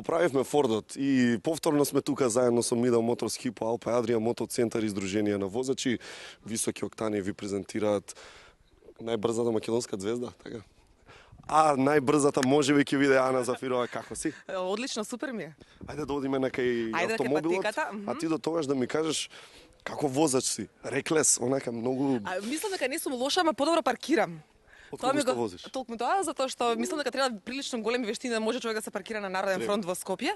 поправивме Фордот и повторно сме тука заедно со Middle Motors, Hypo Alpe Adria Мотоцентар и Издружение на возачи. Високи октани ви презентираат најбрзата македонска звезда, така? А најбрзата можеби ќе биде Ана Зафирова, како си? Одлично, супер ми е. Ајде да одиме на кај Ајде, автомобилот, кај патиката. а ти до тогаш да ми кажеш како возач си. Реклес, онака многу... Мислам дека не сум лоша, ама подобро паркирам. Отколку што возиш? Толку тоа, затоа што мислам дека треба прилично големи вештини да може човек да се паркира на Народен фронт во Скопје.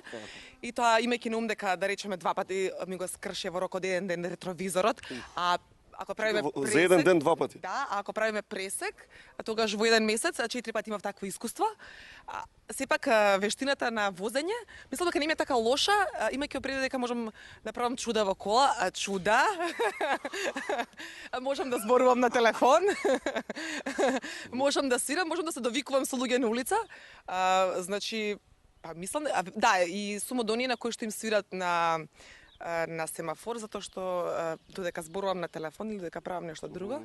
И тоа имајќи на ум дека да речеме 2 пати ми го скрши во рок од еден ден ретровизорот, а ако правиме пресек... За еден ден 2 пати? Да, а ако правиме пресек, тогаш во еден месец 4 пати имав такво искуство. Сепак вештината на возење, мислам дека не ми е така лоша, имајќи пред дека можам да правам чуда во кола, чуда. Можам да зборувам на телефон. Можам да свирам, можам да се довикувам со луѓе на улица. Значи, мислам, да, и сум од оние на кои што им свират на семафор, затоа што додека зборувам на телефон или додека правам нешто друго,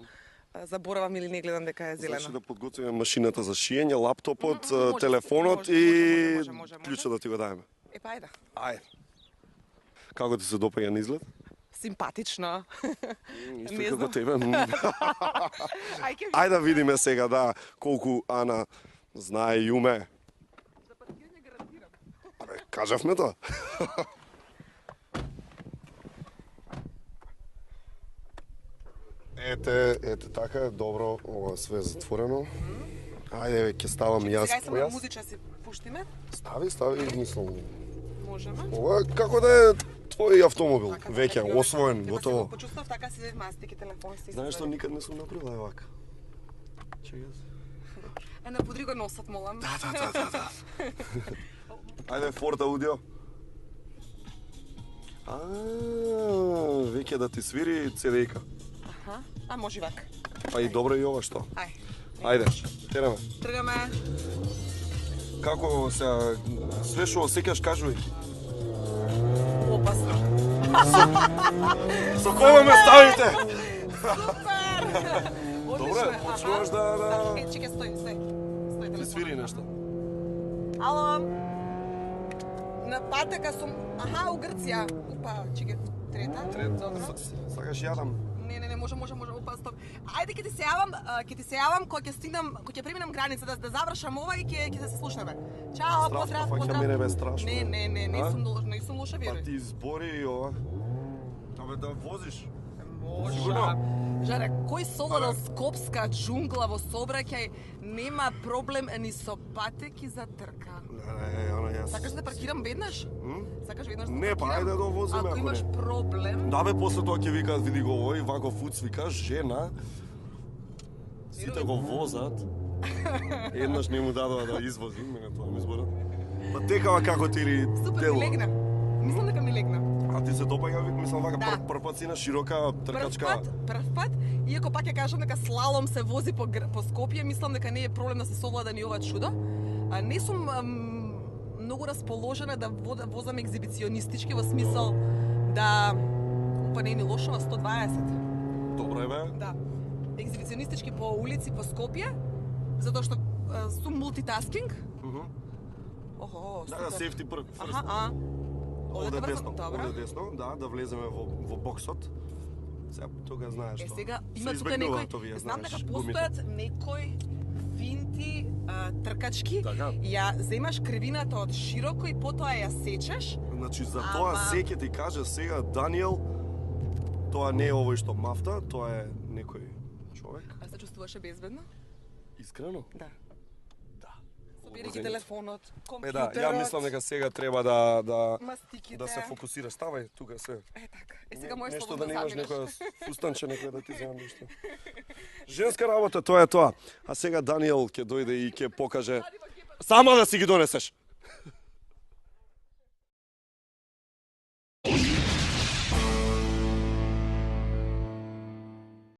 заборавам или не гледам дека е зелено. Значи да подготвиме машината за шиење, лаптопот, телефонот и клучот да ти го даеме. Епа ајде. Ајде. Како ти се допаѓа на изглед? Симпатично. Исто Не како знам. тебе. Ајде да видиме сега, да, колку Ана знае и уме. За паркирање гарантирам. Абе, кажавме тоа. Ете така, добро, ова све е затворено. Ајде, ќе ставам и јас Сега по само јас. музичка си пуштиме. Стави, мислам. Можеме. Ова како да е твој автомобил, Така, веќе така, освоен, Дека готово. си го почувствав, така си мастики телефон си. Знаеш што никад не сум направила вака. Чекај. На подри го носат, молам. Да. Ајде, Форд аудио. Веќе да ти свири CD-ка. Аха, а може и вака. Па и добро и ова што. Ајде. Ајде, тераме. Тргаме. Како се све што осеќаш кажувај. Опасно. Со кола ме ставите? Супер! Добре, почнуваш да... Чекај, стој Ти телефон. свири нешто. Ало. На патека сум, у Грција. Упа, чекај, трета. Добро. Сакаш јадам? Не, може, опа, стоп. Ајде ќе ти се јавам кога ќе стигнам, кога ќе преминам граница да завршам ова и ќе се слушнеме. Чао, поздрав. Фаќа мене бе страшно. Не сум лоша, Па веруј. ти збори и ова. Абе да возиш. Може. Сигурно? Жаре, кој солода скопска джунгла во сообраќај нема проблем ни со патеки за трка. Јас. Сакаш да паркирам веднаш? Сакаш веднаш да Не, па паркирам? ајде да возиме, Ако ако имаш не. проблем, Да бе, после тоа ќе викаат, види го овој, вако фуц викаш, жена. Сите го возат. Еднаш не му дадоа да извози, мене тоа ми зборат. Па текава како ти супер ми дело. легна. Мислам дека ми легна. А ти се допаѓа, мислам вака Да. прв пат си на широка тркачка. Прв пат, иако пак ја кажам дека слалом се вози по Скопје, мислам дека не е проблем да се совлада ни ова чудо. Не сум многу расположена да возам екзибиционистички во смисол да па не е ни лошо на 120. Добро е бе. Да. Екзибиционистички по улици по Скопје, затоа што сум мултитаскинг. Охо, Да, супер. сефти прв. Аха, Овде десно, добро. овде десно, да влеземе во боксот. Сега тога знаеш што. Сега се има тука избегнуваат некои, овие, знам дека знаеш, гумите. постојат некои финти тркачки. Така. Ја земаш кривината од широко и потоа ја сечеш. Значи за тоа Ама- се ќе ти каже сега Даниел, тоа не е овој што мафта, тоа е некој човек. А се чувствуваше безбедно? Искрено? Да. Да. Собирајќи телефонот, Да, компјутерот. ја мислам дека сега треба да мастиките. се фокусираш. Ставај тука се. Така. Сега можеш Нешто слободно да не имаш заминеш. некоја фустанче некој да ти земе нешто. Женска работа, тоа е тоа. А сега Даниел ќе дојде и ќе покаже. Сама да си ги донесеш.